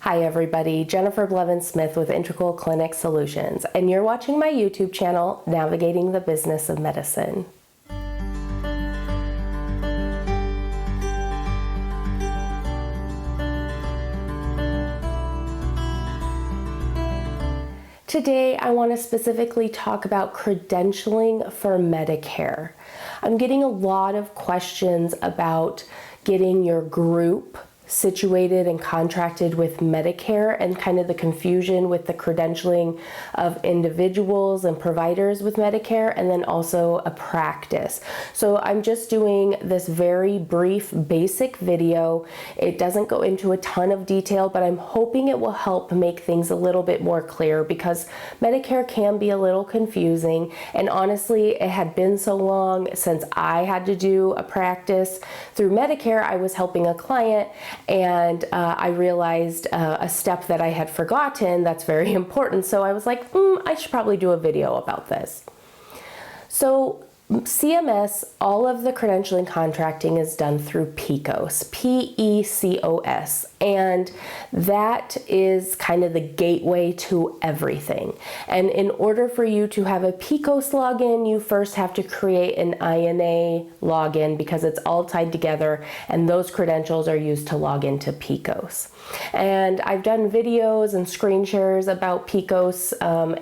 Hi everybody, Jennifer Blevins-Smith with Integral Clinic Solutions, and you're watching my YouTube channel, Navigating the Business of Medicine. Today, I want to specifically talk about credentialing for Medicare. I'm getting a lot of questions about getting your group situated and contracted with Medicare and kind of the confusion with the credentialing of individuals and providers with Medicare, and then also a practice. So I'm just doing this very brief basic video. It doesn't go into a ton of detail, but I'm hoping it will help make things a little bit more clear because Medicare can be a little confusing, and honestly it had been so long since I had to do a practice through Medicare. I was helping a client and I realized a step that I had forgotten that's very important. So I was like, I should probably do a video about this. So CMS, all of the credentialing contracting is done through Picos, P-E-C-O-S, and that is kind of the gateway to everything. And in order for you to have a Picos login, you first have to create an INA login because it's all tied together, and those credentials are used to log into Picos. And I've done videos and screen shares about Picos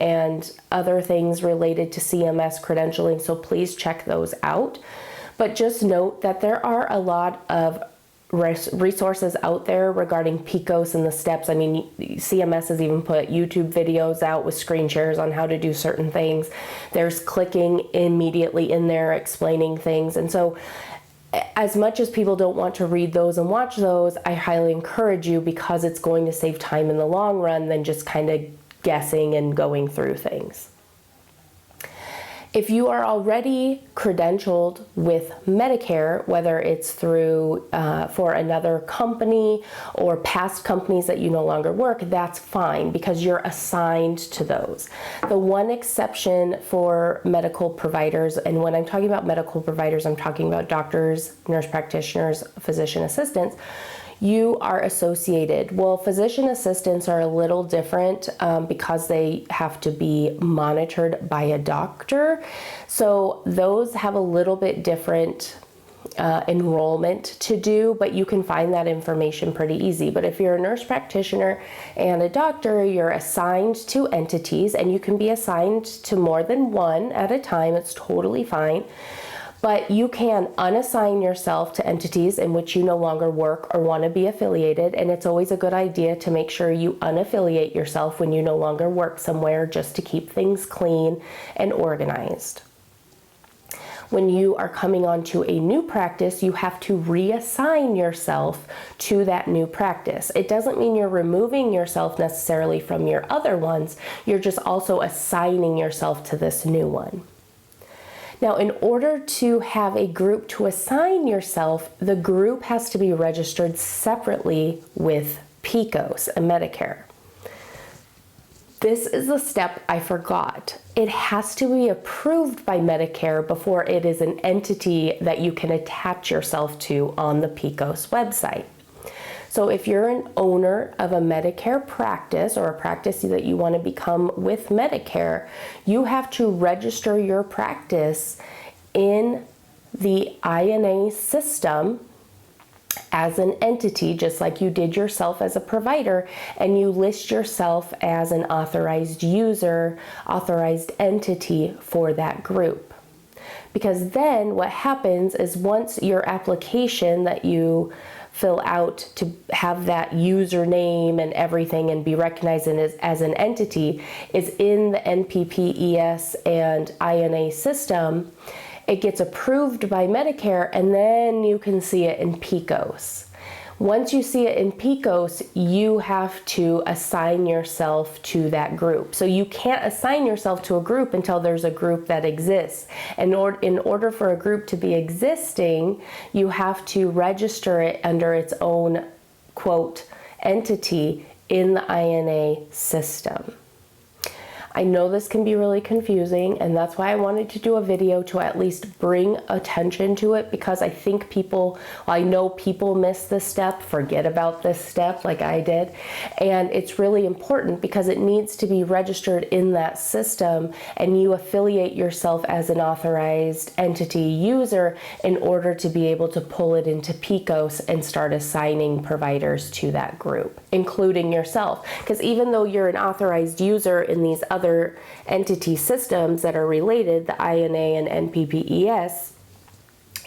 and other things related to CMS credentialing, so please check those out. But just note that there are a lot of resources out there regarding Picos and the steps. I mean, CMS has even put YouTube videos out with screen shares on how to do certain things. There's clicking immediately in there explaining things. And so as much as people don't want to read those and watch those, I highly encourage you because it's going to save time in the long run than just kind of guessing and going through things. If you are already credentialed with Medicare, whether it's through for another company or past companies that you no longer work, that's fine because you're assigned to those. The one exception for medical providers, and when I'm talking about medical providers, I'm talking about doctors, nurse practitioners, physician assistants, you are associated. Well, physician assistants are a little different because they have to be monitored by a doctor. So those have a little bit different enrollment to do, but you can find that information pretty easy. But if you're a nurse practitioner and a doctor, you're assigned to entities, and you can be assigned to more than one at a time. It's totally fine. But you can unassign yourself to entities in which you no longer work or want to be affiliated, and it's always a good idea to make sure you unaffiliate yourself when you no longer work somewhere just to keep things clean and organized. When you are coming onto a new practice, you have to reassign yourself to that new practice. It doesn't mean you're removing yourself necessarily from your other ones, you're just also assigning yourself to this new one. Now, in order to have a group to assign yourself, the group has to be registered separately with Picos and Medicare. This is the step I forgot. It has to be approved by Medicare before it is an entity that you can attach yourself to on the Picos website. So if you're an owner of a Medicare practice or a practice that you want to become with Medicare, you have to register your practice in the INA system as an entity, just like you did yourself as a provider, and you list yourself as an authorized user, authorized entity for that group. Because then what happens is once your application that you fill out to have that username and everything and be recognized as an entity is in the NPPES and INA system, it gets approved by Medicare, and then you can see it in Picos. Once you see it in Picos, you have to assign yourself to that group. So you can't assign yourself to a group until there's a group that exists. And in order for a group to be existing, you have to register it under its own, quote, entity in the INA system. I know this can be really confusing, and that's why I wanted to do a video to at least bring attention to it, because I think I know people miss this step, forget about this step like I did, and it's really important because it needs to be registered in that system, and you affiliate yourself as an authorized entity user in order to be able to pull it into Picos and start assigning providers to that group, including yourself. Because even though you're an authorized user in these other entity systems that are related, the INA and NPPES,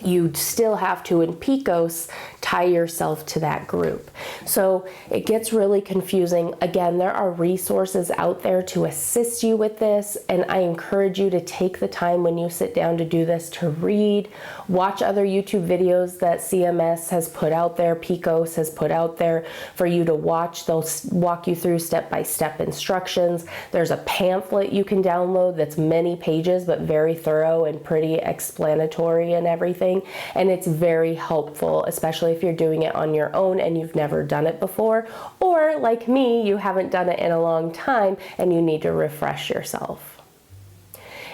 you still have to, in Picos, tie yourself to that group. So it gets really confusing. Again, there are resources out there to assist you with this, and I encourage you to take the time when you sit down to do this to read, watch other YouTube videos that CMS has put out there, Picos has put out there for you to watch. They'll walk you through step-by-step instructions. There's a pamphlet you can download that's many pages but very thorough and pretty explanatory and everything. And it's very helpful, especially if you're doing it on your own and you've never done it before, or like me, you haven't done it in a long time and you need to refresh yourself.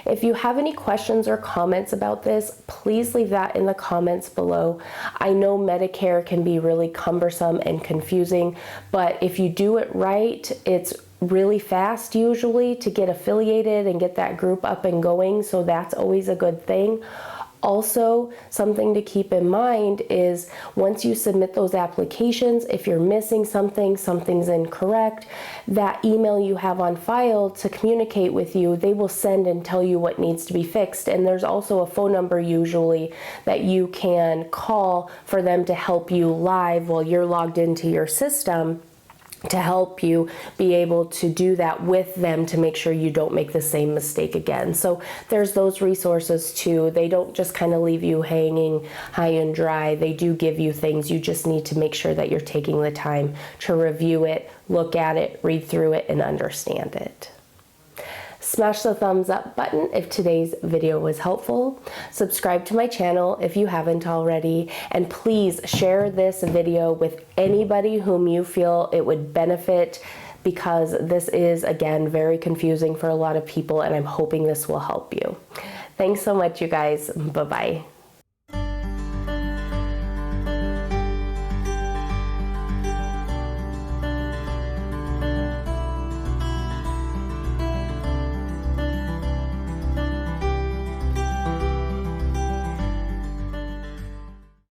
If you have any questions or comments about this, please leave that in the comments below. I know Medicare can be really cumbersome and confusing, but if you do it right, it's really fast usually to get affiliated and get that group up and going, so that's always a good thing. Also, something to keep in mind is once you submit those applications, if you're missing something, something's incorrect, that email you have on file to communicate with you, they will send and tell you what needs to be fixed. And there's also a phone number usually that you can call for them to help you live while you're logged into your system, to help you be able to do that with them to make sure you don't make the same mistake again. So there's those resources too. They don't just kind of leave you hanging high and dry. They do give you things. You just need to make sure that you're taking the time to review it, look at it, read through it, and understand it. Smash the thumbs up button if today's video was helpful. Subscribe to my channel if you haven't already, and please share this video with anybody whom you feel it would benefit, because this is, again, very confusing for a lot of people, and I'm hoping this will help you. Thanks so much, you guys. Bye-bye.